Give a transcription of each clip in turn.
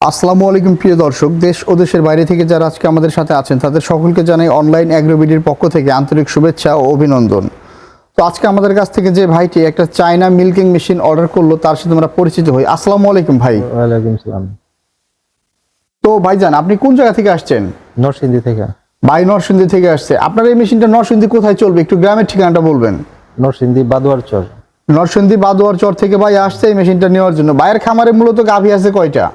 আসসালামু আলাইকুম প্রিয় দর্শক, দেশ ও দেশের বাইরে থেকে যারা আজকে আমাদের সাথে আছেন তাদের সকলকে জানাই অনলাইন অ্যাগ্রোবিডির পক্ষ থেকে আন্তরিক শুভেচ্ছা ও অভিনন্দন। তো আজকে আমাদের কাছ থেকে যে ভাইটি একটা চায়না মিল্কিং মেশিন অর্ডার করলো তার সাথে আমরা পরিচিত হই। আসসালামু আলাইকুম ভাই। ওয়ালাইকুম সালাম। তো ভাইজান, আপনি কোন জায়গা থেকে আসছেন? নরসিংদী থেকে। ভাই নরসিংদী থেকে আসছে। আপনার এই মেশিনটা নরসিংদী কোথায় চলবে, একটু গ্রামের ঠিকানাটা বলবেন? নরসিংদী বাদুয়ার চর। নরসিংদী বাদুয়ার চর থেকে ভাই আসছে এই মেশিনটা নেওয়ার জন্য। ভাইয়ের খামারে মূলত গাভী আছে কয়টা?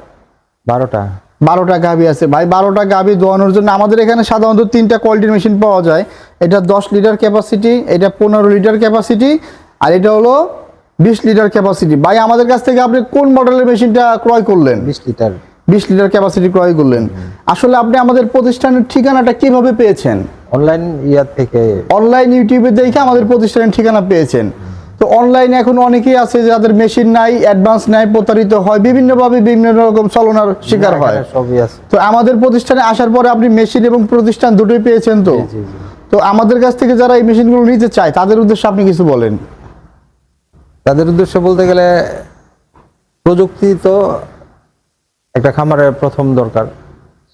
12টা। 12টা গাভী আছে ভাই। 12টা গাভী দোয়ানোর জন্য আমাদের এখানে সাধারণত 3টা কোয়ালিটির মেশিন পাওয়া যায়। এটা 10 লিটার ক্যাপাসিটি, এটা 15 লিটার ক্যাপাসিটি, আর এটা হলো 20 লিটার ক্যাপাসিটি। ভাই আমাদের কাছ থেকে আপনি কোন মডেলের মেশিনটা ক্রয় করলেন? 20 লিটার। 20 লিটার ক্যাপাসিটি ক্রয় করলেন। আসলে আপনি আমাদের প্রতিষ্ঠানের ঠিকানাটা কিভাবে পেয়েছেন? অনলাইন থেকে। অনলাইন ইউটিউবে দেখে আমাদের প্রতিষ্ঠানের ঠিকানা পেয়েছেন। তো অনলাইনে এখন অনেকেই আছে যাদের মেশিন নাই, অ্যাডভান্স নাই, প্রতারিত হয়, বিভিন্নভাবে বিভিন্ন রকম ছলনার শিকার হয়। সবই আছে। তো আমাদের প্রতিষ্ঠানে আসার পরে আপনি মেশিন এবং প্রতিষ্ঠান দুটোই পেয়েছেন। তো জি, জি। তো আমাদের কাছ থেকে যারা এই মেশিনগুলো নিতে চায় তাদের উদ্দেশ্যে আপনি কিছু বলেন। তাদের উদ্দেশ্যে বলতে গেলে প্রযুক্তি তো একটা খামারের প্রথম দরকার,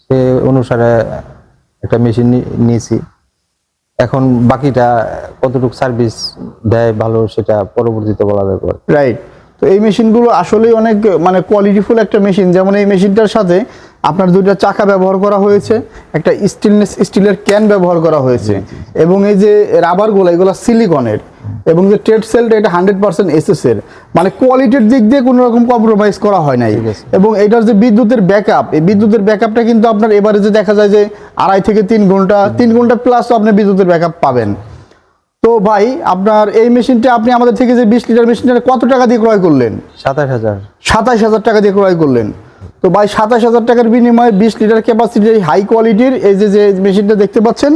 সে অনুসারে একটা মেশিন নিয়েছি। এখন বাকিটা কতটুকু সার্ভিস দেয় ভালো সেটা পরবর্তীতে বলা যাবে। রাইট। তো এই মেশিনগুলো আসলেই অনেক কোয়ালিটিফুল একটা মেশিন। যেমন এই মেশিনটার সাথে আপনার দুইটা চাকা ব্যবহার করা হয়েছে, একটা স্টিলের ক্যান ব্যবহার করা হয়েছে, এবং এই যে রাবারগুলো এগুলো সিলিকনের, এবং যে ট্রেড সেলটা এটা 100% এসএস এর, মানে কোয়ালিটির দিক দিয়ে কোনো রকম কম্প্রোমাইজ করা হয় নাই। এবং এটার যে বিদ্যুতের ব্যাকআপ, এই বিদ্যুতের ব্যাকআপটা কিন্তু আপনার এভারেজে দেখা যায় যে 2.5 থেকে 3 ঘন্টা প্লাস আপনি বিদ্যুতের ব্যাকআপ পাবেন। তো ভাই আপনার এই মেশিনটা আপনি আমাদের থেকে যে 20 লিটার মেশিনটা কত টাকা দিয়ে ক্রয় করলেন? 27,000। 27,000 টাকা দিয়ে ক্রয় করলেন। তো ভাই 27,000 টাকার বিনিময়ে 20 লিটার ক্যাপাসিটির হাই কোয়ালিটির এই যে মেশিনটা দেখতে পাচ্ছেন,